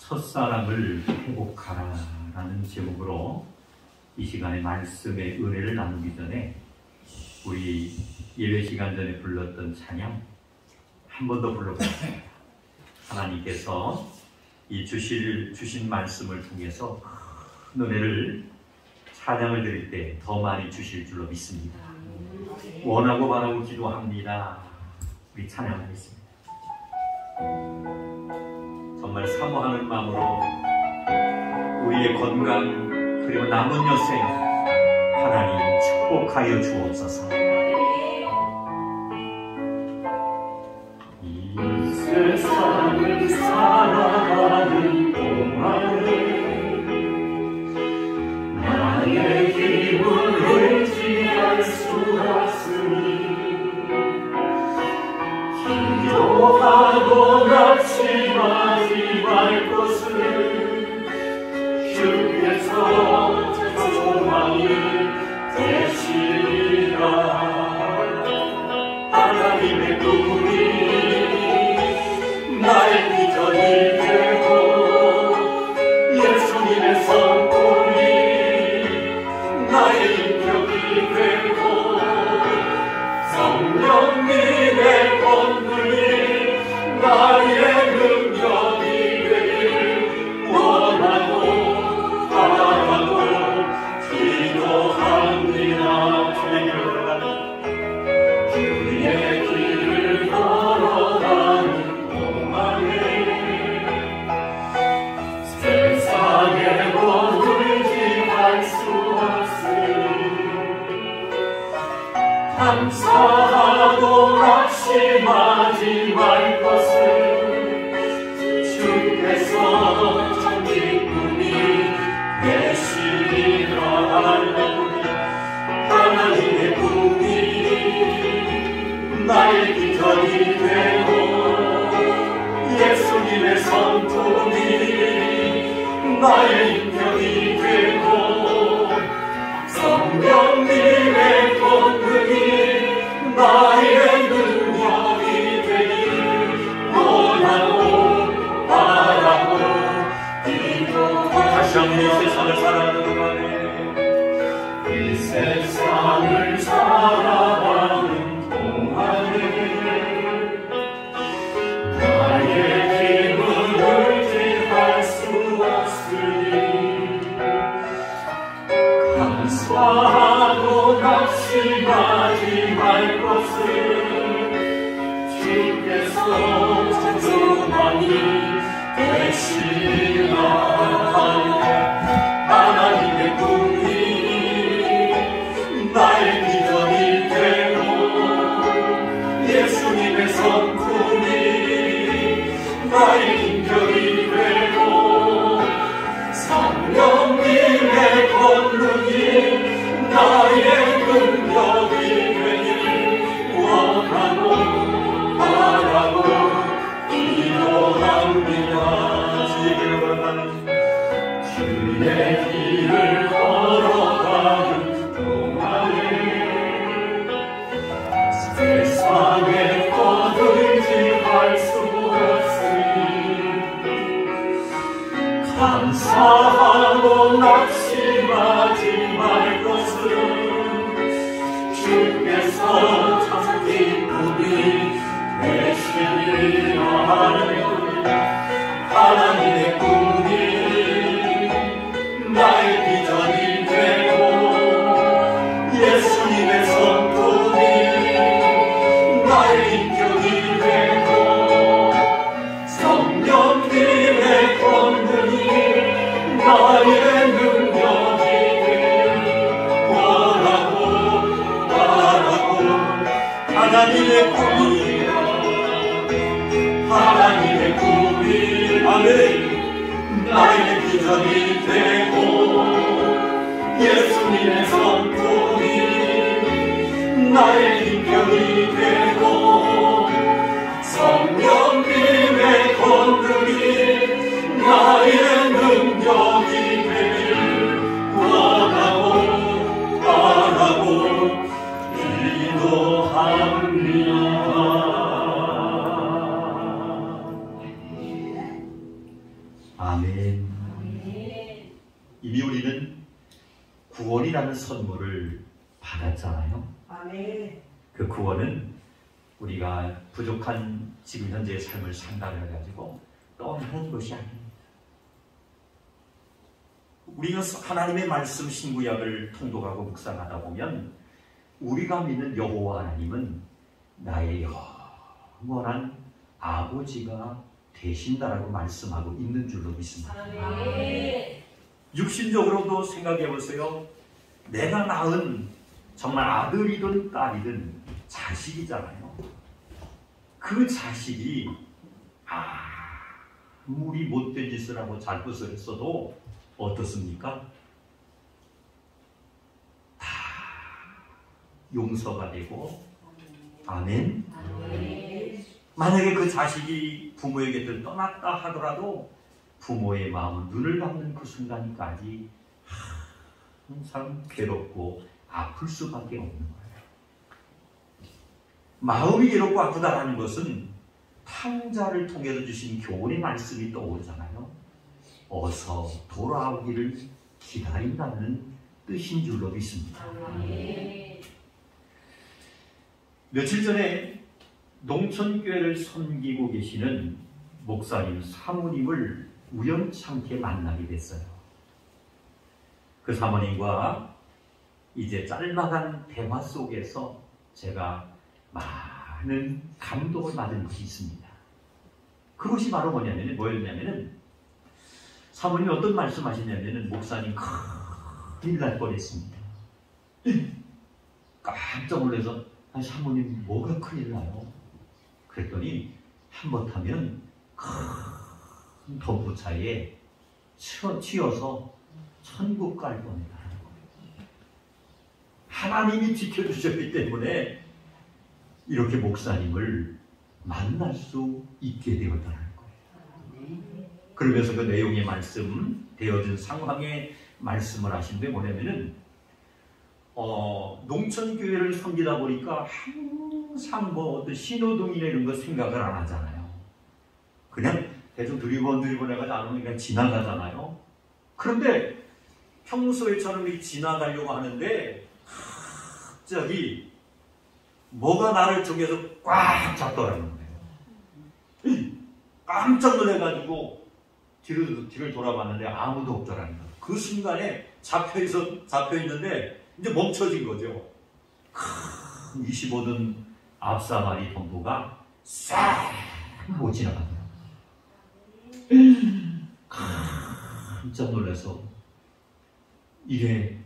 첫사랑을 회복하라 라는 제목으로 이 시간에 말씀의 은혜를 나누기 전에 우리 예배 시간 전에 불렀던 찬양 한 번 더 불러보겠습니다. 하나님께서 이 주신 말씀을 통해서 큰 은혜를 찬양을 드릴 때 더 많이 주실 줄로 믿습니다. 원하고 바라고 기도합니다. 우리 찬양하겠습니다. 정말 사모하는 마음으로 우리의 건강 그리고 남은 여생 하나님 축복하여 주옵소서. 이 세상을 살아가는 동안에 나의 힘을 의지할 수 없으니 기도하고 낙심하지 말 것을 주께서 소망이 되시리라. 하나님의 꿈이 나의 비전이 되고 예수님의 성품이 나의 인격이 되고 성령님의 권능이 나의 능력이 되길 원하고 바라고 기도합니다. 주의 길을 걸어가는 동안에 세상의 법을 지할 수 없으니 감사하고 낙심하지 말 것을 주께서 참 기쁨이 되시리라. 하나님의 꿈이 나의 비전이 되고 예수님의 성품이 나의 인격이 되고 성령님의 권능이 나의 능력이 되길 원하고 바라고 기도하고 다시 한번 이 세상을 살아가는 동안에 이 세상을 살아가는 동안에 나의 힘을 의지할 수 없으니 감사하고 낙심하지 말 것을 주께서 소망이 되시리라. 하나님의 꿈이 나의 비전이 되고 예수님의 성품이 나의 인격이 되고 성령님의 권능이 나의 능력이 되길 원하고 바라고 기도합니다. 주의 길을 걸어가는 동안에 세상의 것을 지할 수 없으니 감사하고 낙심하지 말 것을 주께서 참 기쁨이 되시리라. 하나님의 꿈이 나의 비전이 되고 예수님의 성품이 나의 인격이 되고 성령님의 권능이 나의 능력이 되길 원하고 바라고 하나님의 꿈이 하나님의 꿈이 아멘 나의 비전이 되고 예수님의 성품이 나의 인격이 되고 성령님의 권능이 나의 능력이 되길 원하고 바라고 기도합니다. 아멘. 이미 우리는 구원이라는 선물을 받았잖아요. 아멘. 그 구원은 우리가 부족한 지금 현재의 삶을 상담해가지고 떠나는 것이 아닙니다. 우리가 하나님의 말씀 신구약을 통독하고 묵상하다 보면 우리가 믿는 여호와 하나님은 나의 영원한 아버지가 되신다라고 말씀하고 있는 줄로 믿습니다. 아멘. 육신적으로도 생각해 보세요. 내가 낳은 정말 아들이든 딸이든 자식이잖아요. 그 자식이 아무리 못된 짓을 하고 잘못을 했어도 어떻습니까? 다 용서가 되고 아멘. 만약에 그 자식이 부모의 곁을 떠났다 하더라도 부모의 마음은 눈을 감는 그 순간까지 항상 괴롭고 아플 수밖에 없는 거예요. 마음이 괴롭고 아프다라는 것은 탕자를 통해서 주신 교훈의 말씀이 떠오르잖아요. 어서 돌아오기를 기다린다는 뜻인 줄로 믿습니다. 며칠 전에 농촌교회를 섬기고 계시는 목사님 사모님을 우연찮게 만나게 됐어요. 그 사모님과 이제 짤막한 대화 속에서 제가 많은 감동을 받은 것이 있습니다. 그것이 바로 뭐였냐면은 사모님이 어떤 말씀하시냐면은 목사님 큰일 날 뻔했습니다. 깜짝 놀라서 사모님 뭐가 큰일 나요? 그랬더니 한번타면 큰 덤프차에 치여서 천국 갈 뻔했다는 거예요. 하나님이 지켜주셨기 때문에 이렇게 목사님을 만날 수 있게 되었다는 거예요. 그러면서 그 내용의 말씀, 되어진 상황의 말씀을 하신데 뭐냐면은 농촌교회를 섬기다 보니까 항상 뭐 어떤 신호등이나 이런 거 생각을 안 하잖아요. 그냥 대충 두리번 해가지고 안 오면 그냥 지나가잖아요. 그런데 평소에처럼 지나가려고 하는데 갑자기 뭐가 나를 쪽에서 꽉 잡더라는 거예요. 깜짝 놀래가지고 뒤를 돌아봤는데 아무도 없더라는 거예요. 그 순간에 잡혀있는데 이제 멈춰진 거죠. 25등 앞사마리 덤프가 싹 못 지나가더라고요. 깜짝 놀라서 이게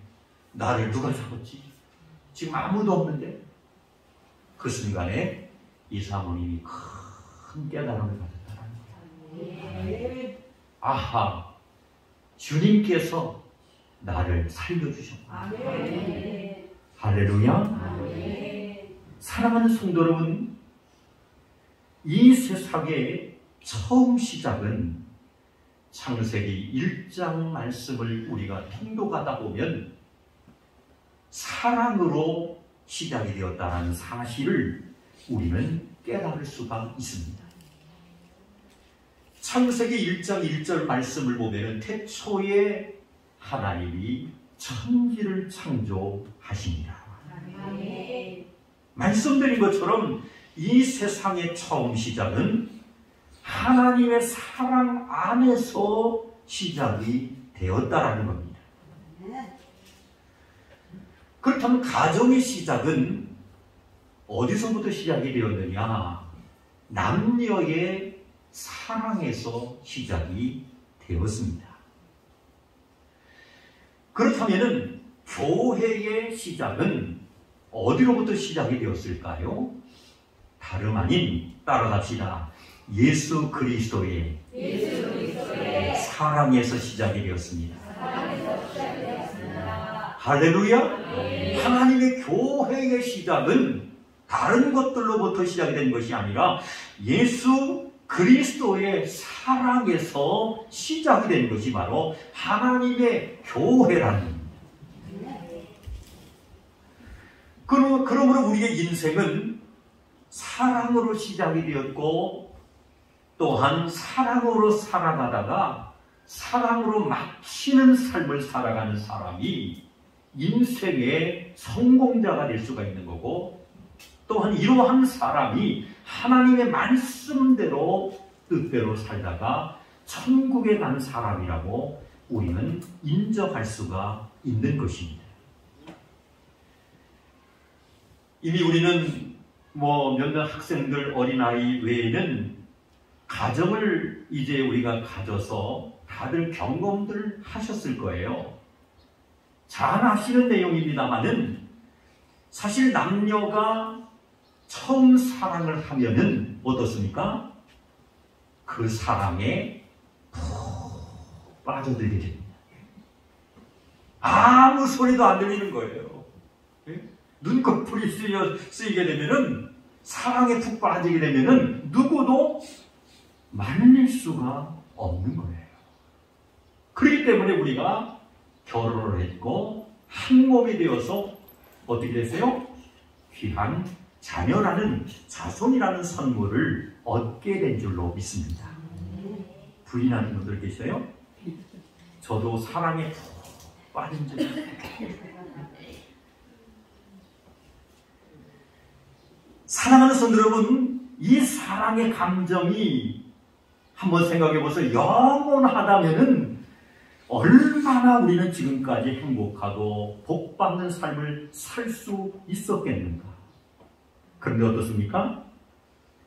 나를 누가 잡았지? 지금 아무도 없는데? 그 순간에 이 사모님이 큰 깨달음을 가졌다는 거예요. 아하, 주님께서 나를 살려주셨구나. 할렐루야. 사랑하는 성도 여러분, 이 세상의 처음 시작은 창세기 1장 말씀을 우리가 통독하다 보면 사랑으로 시작이 되었다는 사실을 우리는 깨달을 수가 있습니다. 창세기 1장 1절 말씀을 보면 태초에 하나님이 천지를 창조하십니다. 말씀드린 것처럼 이 세상의 처음 시작은 하나님의 사랑 안에서 시작이 되었다라는 겁니다. 그렇다면 가정의 시작은 어디서부터 시작이 되었느냐? 남녀의 사랑에서 시작이 되었습니다. 그렇다면 교회의 시작은 어디로부터 시작이 되었을까요? 다름 아닌 따라갑시다. 예수 그리스도의 사랑에서 시작이 되었습니다. 할렐루야! 하나님의 교회의 시작은 다른 것들로부터 시작이 된 것이 아니라 예수 그리스도의 사랑에서 시작이 된 것이 바로 하나님의 교회라는 겁니다. 그러므로 우리의 인생은 사랑으로 시작이 되었고 또한 사랑으로 살아가다가 사랑으로 막히는 삶을 살아가는 사람이 인생의 성공자가 될 수가 있는 거고, 또한 이러한 사람이 하나님의 말씀대로 뜻대로 살다가 천국에 간 사람이라고 우리는 인정할 수가 있는 것입니다. 이미 우리는 몇몇 학생들, 어린아이 외에는 가정을 이제 우리가 가져서 다들 경험들 하셨을 거예요. 잘 아시는 내용입니다만은 사실 남녀가 처음 사랑을 하면은 어떻습니까? 그 사랑에 푹 빠져들게 됩니다. 아무 소리도 안 들리는 거예요. 눈꺼풀이 쓰이게 되면은, 사랑에 푹 빠지게 되면은 누구도 말릴 수가 없는 거예요. 그렇기 때문에 우리가 결혼을 했고 한 몸이 되어서 어떻게 됐어요? 귀한 자녀라는, 자손이라는 선물을 얻게 된 줄로 믿습니다. 부인하는 분들 계세요? 저도 사랑에 푹 빠진 적이 있어요. 사랑하는 성도 여러분, 이 사랑의 감정이 한번 생각해 보세요. 영원하다면은 얼마나 우리는 지금까지 행복하고 복받는 삶을 살 수 있었겠는가. 그런데 어떻습니까?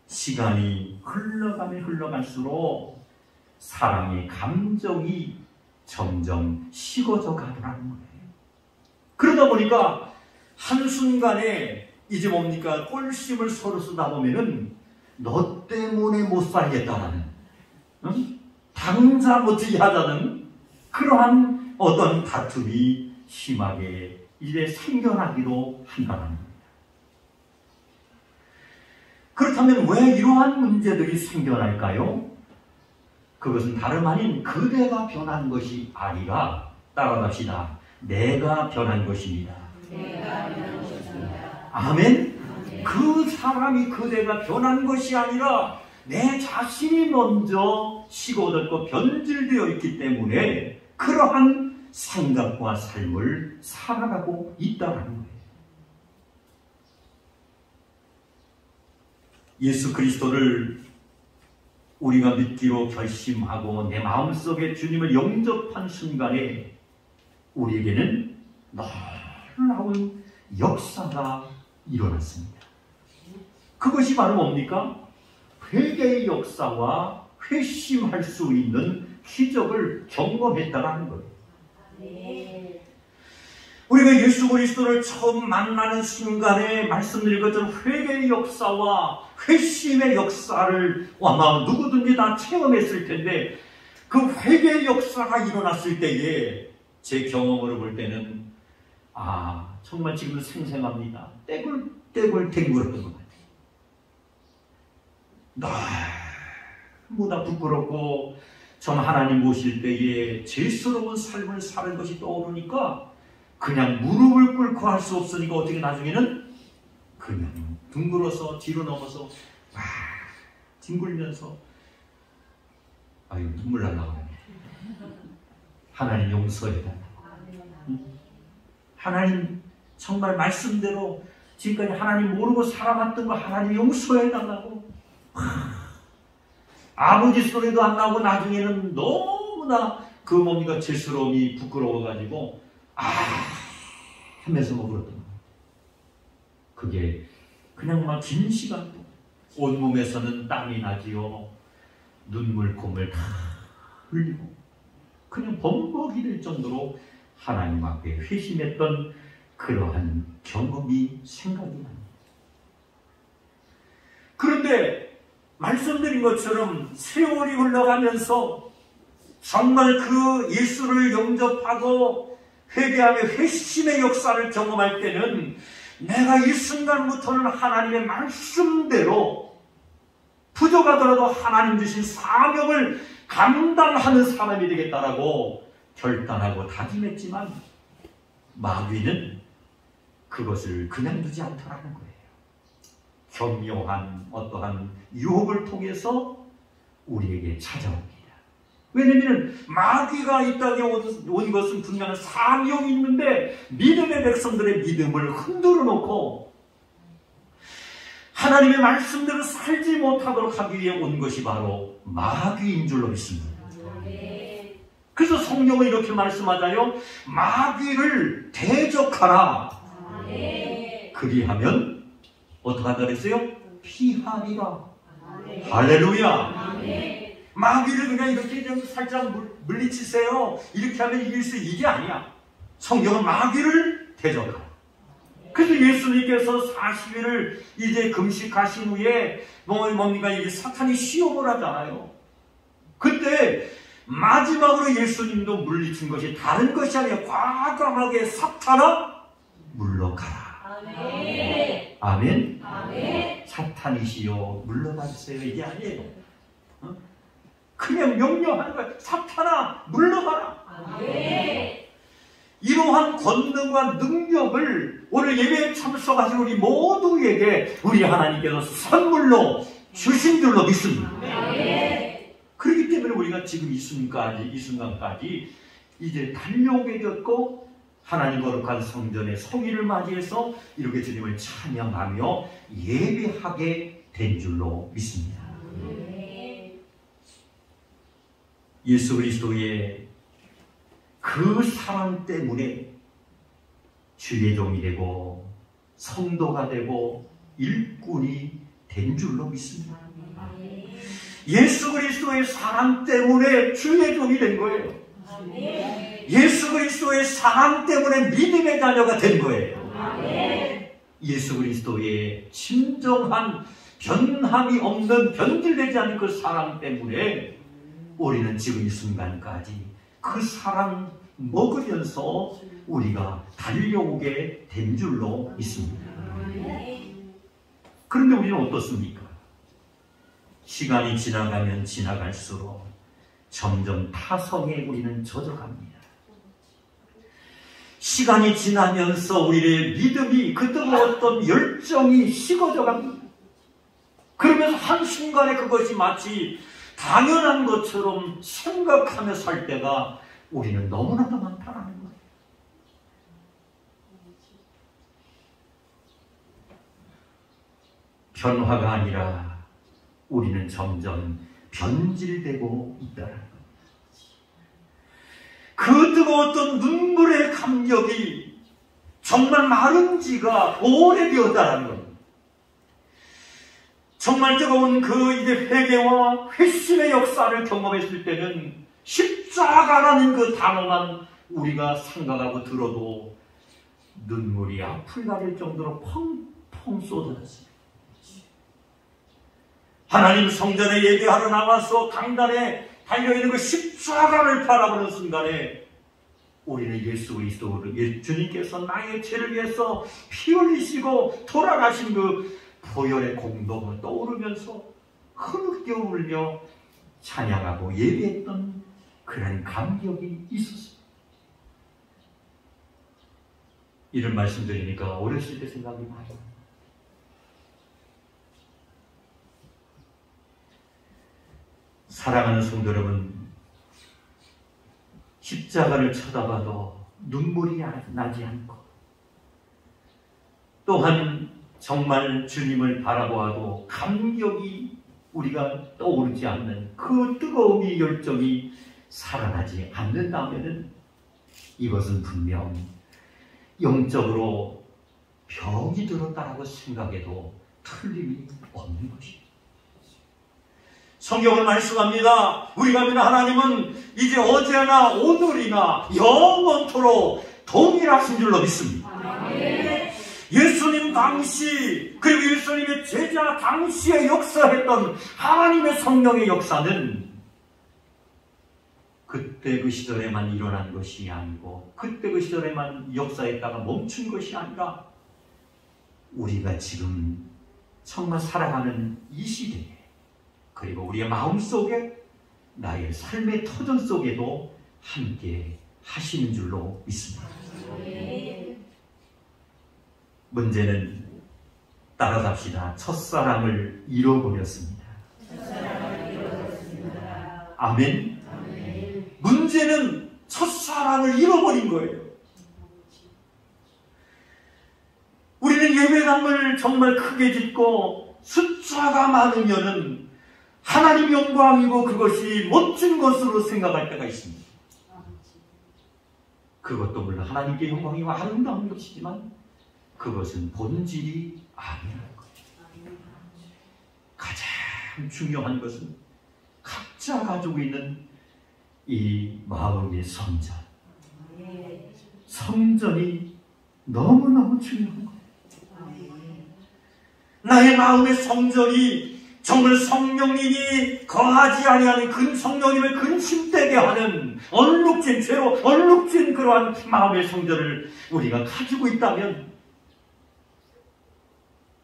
시간이 흘러가면 흘러갈수록 사랑의 감정이 점점 식어져 가더라는 거예요. 그러다 보니까 한순간에 이제 뭡니까? 꼴심을 서로 쓰다 보면은 너 때문에 못 살겠다는, 당장 어떻게 하자는 그러한 어떤 다툼이 심하게 이제 생겨나기도 한다는 겁니다. 그렇다면 왜 이러한 문제들이 생겨날까요? 그것은 다름 아닌 그대가 변한 것이 아니라, 따라갑시다. 내가 변한 것입니다. 내가 변한 것입니다. 아멘? 그 사람이, 그대가 변한 것이 아니라 내 자신이 먼저 식어졌고 변질되어 있기 때문에 그러한 생각과 삶을 살아가고 있다는 거예요. 예수 그리스도를 우리가 믿기로 결심하고 내 마음속에 주님을 영접한 순간에 우리에게는 놀라운 역사가 일어났습니다. 그것이 바로 뭡니까? 회개의 역사와 회심할 수 있는 기적을 경험했다는 거예요. 네. 우리가 예수 그리스도를 처음 만나는 순간에 말씀드린 것처럼 회개의 역사와 회심의 역사를 아마 누구든지 다 체험했을 텐데, 그 회개의 역사가 일어났을 때에 제 경험으로 볼 때는 정말 지금도 생생합니다. 떼굴떼굴 댕굴었던 것 같아요. 너무나 부끄럽고 전 하나님 모실 때에 죄스러운 삶을 사는 것이 떠오르니까 그냥 무릎을 꿇고 할 수 없으니까 어떻게 나중에는 그냥 둥글어서 뒤로 넘어서 뒹굴면서 눈물 날라고 하네. 하나님 용서해달라고. 하나님 정말 말씀대로 지금까지 하나님 모르고 살아왔던 거 하나님 용서해달라고. 아버지 소리도 안 나고 나중에는 너무나 그 뭡니까 죄스러움이 부끄러워가지고 하면서 울었던 거예요. 그게 그냥 막 긴 시간 동안 온몸에서는 땀이 나지요. 눈물콧물 다 흘리고 그냥 범벅이 될 정도로 하나님 앞에 회심했던 그러한 경험이 생각이 납니다. 그런데 말씀드린 것처럼 세월이 흘러가면서 정말 그 예수를 영접하고 회개하며 회심의 역사를 경험할 때는 내가 이 순간부터는 하나님의 말씀대로 부족하더라도 하나님 주신 사명을 감당하는 사람이 되겠다라고 결단하고 다짐했지만 마귀는 그것을 그냥 두지 않더라는 거예요. 교묘한 어떠한 유혹을 통해서 우리에게 찾아옵니다. 왜냐면 마귀가 이 땅에 온 것은 분명한 사명이 있는데 믿음의 백성들의 믿음을 흔들어 놓고 하나님의 말씀대로 살지 못하도록 하기 위해 온 것이 바로 마귀인 줄로 믿습니다. 그래서 성경은 이렇게 말씀하자요. 마귀를 대적하라. 그리하면 어떻게 하다 그랬어요? 피하리라. 할렐루야. 마귀를 그냥 이렇게 좀 살짝 물리치세요. 이렇게 하면 이길 수 있는 이게 아니야. 성경은 마귀를 대적하라. 그래서 예수님께서 40일을 이제 금식하신 후에 뭡니까? 이게 사탄이 시험을 하잖아요. 그때 마지막으로 예수님도 물리친 것이 다른 것이 아니라 과감하게 사탄아 물러가라. 아멘. 아멘. 아멘. 사탄이시여 물러가 주세요. 이게 아니에요. 그냥 명령하는 거예요. 사탄아 물러가라. 아멘. 이러한 권능과 능력을 오늘 예배에 참석하신 우리 모두에게 우리 하나님께서 선물로 주신 줄로 믿습니다. 아멘. 그렇기 때문에 우리가 지금 이 순간까지 이제 달려오게 되었고 하나님 거룩한 성전의 성일을 맞이해서 이렇게 주님을 찬양하며 예배하게 된 줄로 믿습니다. 예수 그리스도의 그 사랑 때문에 주의 종이 되고 성도가 되고 일꾼이 된 줄로 믿습니다. 예수 그리스도의 사랑 때문에 주의 종이 된 거예요. 예수 그리스도의 사랑 때문에 믿음의 자녀가 된 거예요. 예수 그리스도의 진정한 변함이 없는 변질되지 않는 그 사랑 때문에 우리는 지금 이 순간까지 그 사랑 먹으면서 우리가 달려오게 된 줄로 믿습니다. 그런데 우리는 어떻습니까? 시간이 지나가면 지나갈수록 점점 타성에 우리는 젖어갑니다. 시간이 지나면서 우리의 믿음이 그 뜨거웠던 열정이 식어져 갑니다. 그러면서 한순간에 그것이 마치 당연한 것처럼 생각하며 살 때가 우리는 너무나도 많다는 거예요. 변화가 아니라 우리는 점점 변질되고 있다는 거예요. 그 뜨거웠던 눈물의 감격이 정말 마른 지가 오래되었다는 겁니다. 정말 뜨거운 그 이제 회개와 회심의 역사를 경험했을 때는 십자가라는 그 단어만 우리가 생각하고 들어도 눈물이 앞을 가릴 정도로 펑펑 쏟아졌습니다. 하나님 성전에 예배하러 나가서 강단에 달려있는 그 십자가를 바라보는 순간에 우리는 예수 그리스도를 주님께서 나의 죄를 위해서 피 흘리시고 돌아가신 그 보혈의 공동을 떠오르면서 흐느껴 울며 찬양하고 예배했던 그런 감격이 있었습니다. 이런 말씀드리니까 어렸을 때 생각이 많이 납니다. 사랑하는 성도 여러분, 십자가를 쳐다봐도 눈물이 나지 않고 또한 정말 주님을 바라보아도 감격이 우리가 떠오르지 않는 그 뜨거움이 열정이 살아나지 않는다면 이것은 분명 영적으로 병이 들었다라고 생각해도 틀림이 없는 것입니다. 성경은 말씀합니다. 우리가 믿는 하나님은 이제 어제나 오늘이나 영원토록 동일하신 줄로 믿습니다. 예수님 당시 그리고 예수님의 제자 당시에 역사했던 하나님의 성령의 역사는 그때 그 시절에만 일어난 것이 아니고 그때 그 시절에만 역사했다가 멈춘 것이 아니라 우리가 지금 정말 살아가는 이 시대에 그리고 우리의 마음속에 나의 삶의 터전 속에도 함께 하시는 줄로 믿습니다. 문제는 따라갑시다. 첫사랑을 잃어버렸습니다. 아멘. 문제는 첫사랑을 잃어버린 거예요. 우리는 예배당을 정말 크게 짓고 숫자가 많으면은 하나님 영광이고 그것이 멋진 것으로 생각할 때가 있습니다. 그것도 물론 하나님께 영광이고 아름다운 것이지만 그것은 본질이 아니라는 거예요. 가장 중요한 것은 각자 가지고 있는 이 마음의 성전. 성전이 너무너무 중요한 거예요. 나의 마음의 성전이 정말 성령님이 거하지 아니하는 성령님의 근심되게 하는 얼룩진 죄로 얼룩진 그러한 마음의 성전을 우리가 가지고 있다면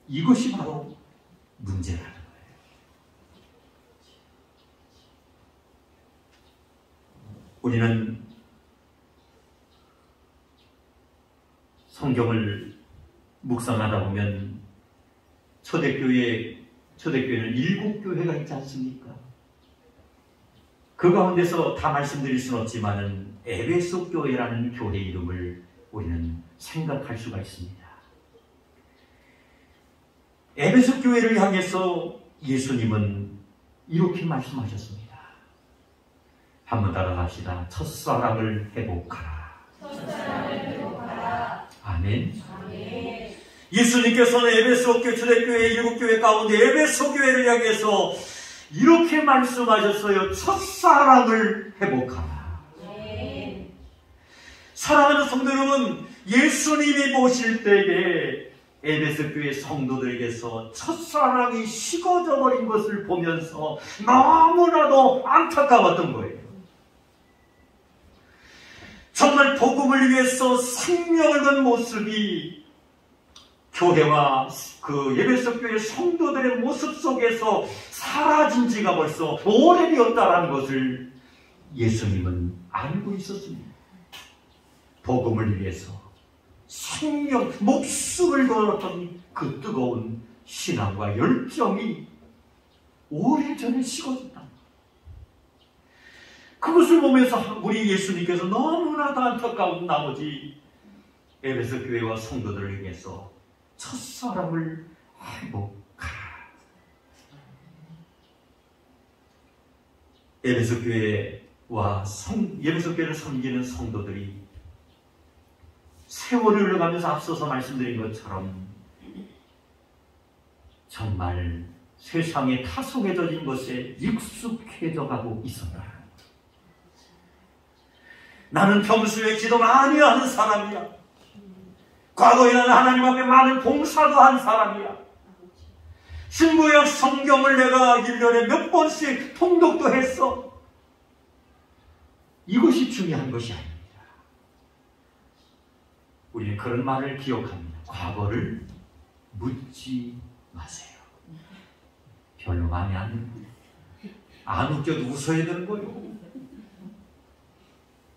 이것이 바로 문제라는 거예요. 우리는 성경을 묵상하다 보면 초대교회는 7교회가 있지 않습니까? 그 가운데서 다 말씀드릴 수는 없지만은 에베소 교회라는 교회 이름을 우리는 생각할 수가 있습니다. 에베소 교회를 향해서 예수님은 이렇게 말씀하셨습니다. 한번 따라갑시다. 첫사랑을 회복하라. 첫사랑을 회복하라. 아멘. 아멘. 예수님께서는 에베소 초대교회 7교회 가운데 에베소 교회를 향해서 이렇게 말씀하셨어요. 첫사랑을 회복하라. 네. 사랑하는 성도 여러분, 예수님이 보실 때에 에베소 교회 성도들에게서 첫사랑이 식어져 버린 것을 보면서 너무나도 안타까웠던 거예요. 정말 복음을 위해서 생명을 건 모습이 교회와 그 에베소 교회 성도들의 모습 속에서 사라진 지가 벌써 오래되었다라는 것을 예수님은 알고 있었습니다. 복음을 위해서 생명, 목숨을 걸었던 그 뜨거운 신앙과 열정이 오래전에 식어졌다. 그것을 보면서 우리 예수님께서 너무나도 안타까운 나머지 에베소 교회와 성도들을 위해서 첫사랑을 회복하라. 에베소 교회와 에베소 교회를 섬기는 성도들이 세월을 흘러가면서 앞서서 말씀드린 것처럼 정말 세상의 타속에 젖은 것에 익숙해져 가고 있었다. 나는 평소에 기도 많이 하는 사람이야. 과거에 나는 하나님 앞에 많은 봉사도 한 사람이야. 신구약 성경을 내가 1년에 몇 번씩 통독도 했어. 이것이 중요한 것이 아닙니다. 우리는 그런 말을 기억합니다. 과거를 묻지 마세요. 별로 마음에 안 듭니다. 안 웃겨도 웃어야 되는 거예요.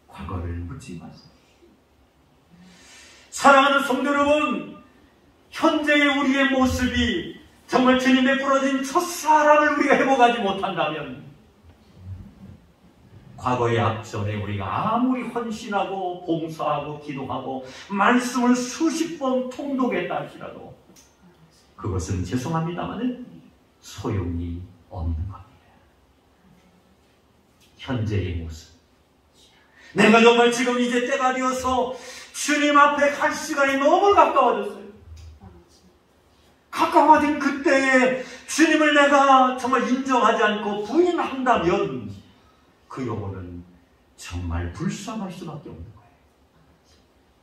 과거를 묻지 마세요. 사랑하는 성도 여러분, 현재의 우리의 모습이 정말 주님의 부러진 첫사랑을 우리가 회복하지 못한다면 과거의 앞전에 우리가 아무리 헌신하고 봉사하고 기도하고 말씀을 수십 번 통독했다 할지라도 그것은 죄송합니다만 소용이 없는 겁니다. 현재의 모습, 내가 정말 지금 이제 때가 되어서 주님 앞에 갈 시간이 너무 가까워졌어요. 가까워진 그때에 주님을 내가 정말 인정하지 않고 부인한다면 그 영혼은 정말 불쌍할 수밖에 없는 거예요.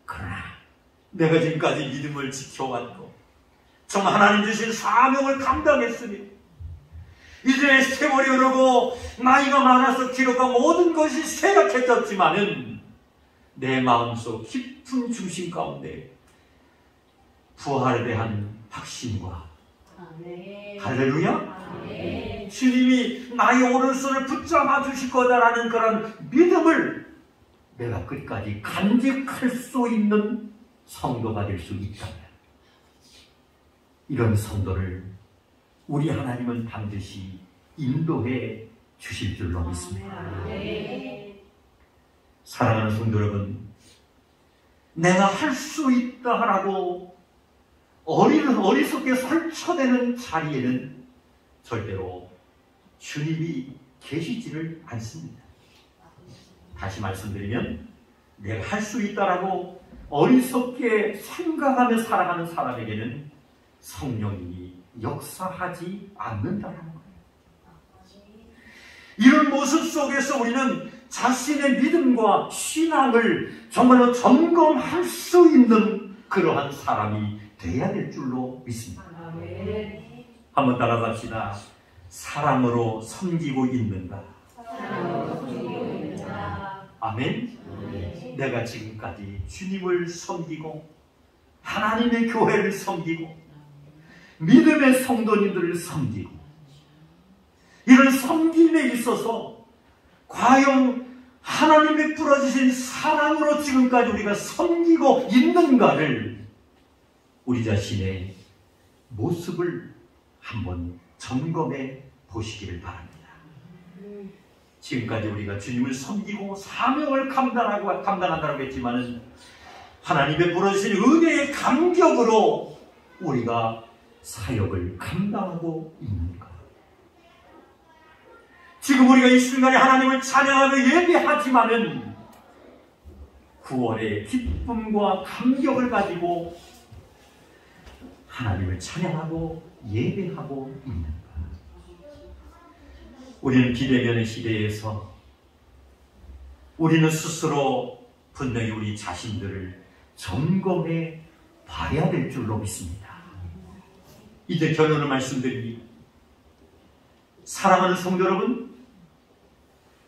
그러나 내가 지금까지 믿음을 지켜왔고 정말 하나님 주신 사명을 감당했으니 이제 세월이 흐르고 나이가 많아서 기록과 모든 것이 쇠약해졌지만은 내 마음속 깊은 중심 가운데 부활에 대한 확신과 할렐루야, 주님이 나의 오른손을 붙잡아 주실 거다라는 그런 믿음을 내가 끝까지 간직할 수 있는 성도가 될 수 있다면 이런 성도를 우리 하나님은 반드시 인도해 주실 줄로 믿습니다. 사랑하는 성도 여러분, 내가 할 수 있다라고 어리석게 설쳐대는 자리에는 절대로 주님이 계시지를 않습니다. 다시 말씀드리면, 내가 할 수 있다라고 어리석게 생각하며 살아가는 사람에게는 성령님이 역사하지 않는다는 거예요. 이런 모습 속에서 우리는 자신의 믿음과 신앙을 정말로 점검할 수 있는 그러한 사람이 되어야 될 줄로 믿습니다. 한번 따라갑시다. 사랑으로 섬기고 있는가? 아멘. 내가 지금까지 주님을 섬기고 하나님의 교회를 섬기고 믿음의 성도님들을 섬기고 이런 섬김에 있어서 과연 하나님의 부어주신 사랑으로 지금까지 우리가 섬기고 있는가를 우리 자신의 모습을 한번 점검해 보시기를 바랍니다. 지금까지 우리가 주님을 섬기고 사명을 감당한다고 했지만은 하나님의 부어주신 은혜의 감격으로 우리가 사역을 감당하고 있는가? 지금 우리가 이 순간에 하나님을 찬양하며 예배하지만은 구원의 기쁨과 감격을 가지고 하나님을 찬양하고 예배하고 있는가? 우리는 비대면의 시대에서 우리는 스스로 분명히 우리 자신들을 점검해 봐야 될 줄로 믿습니다. 이제 결론을 말씀드리니, 사랑하는 성도 여러분,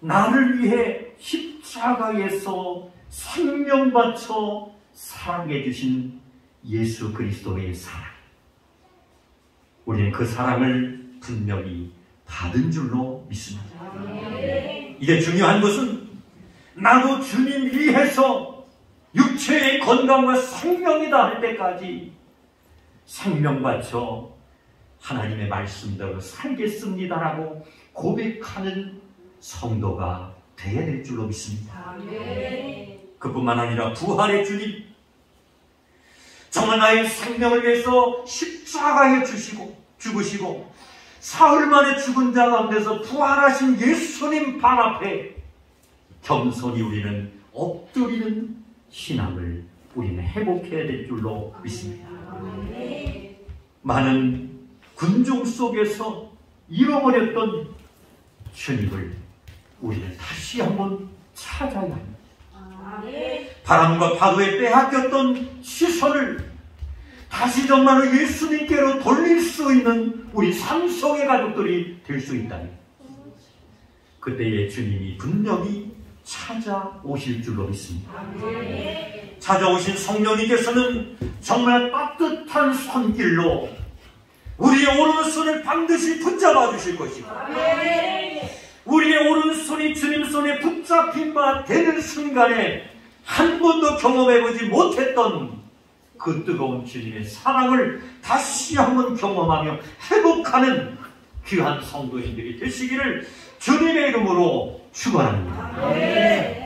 나를 위해 십자가에서 생명 바쳐 사랑해 주신 예수 그리스도의 사랑, 우리는 그 사랑을 분명히 받은 줄로 믿습니다. 이제 중요한 것은 나도 주님 위해서 육체의 건강과 생명이다 할 때까지 생명 바쳐 하나님의 말씀대로 살겠습니다라고 고백하는 성도가 되어야 될 줄로 믿습니다. 그뿐만 아니라 부활의 주님, 정말 나의 생명을 위해서 십자가에 죽으시고 사흘 만에 죽은 자 가운데서 부활하신 예수님 발 앞에 겸손히 우리는 엎드리는 신앙을 우리는 회복해야 될 줄로 믿습니다. 많은 군중 속에서 잃어버렸던 주님을 우리는 다시 한번 찾아야 합니다. 바람과 파도에 빼앗겼던 시선을 다시 정말로 예수님께로 돌릴 수 있는 우리 삼성의 가족들이 될 수 있다니, 그때의 주님이 분명히 찾아오실 줄로 믿습니다. 찾아오신 성령님께서는 정말 따뜻한 손길로 우리의 오른손을 반드시 붙잡아 주실 것이고, 우리의 오른손이 주님 손에 붙잡힌 바 되는 순간에 한 번도 경험해보지 못했던 그 뜨거운 주님의 사랑을 다시 한번 경험하며 회복하는 귀한 성도님들이 되시기를 주님의 이름으로 축원합니다.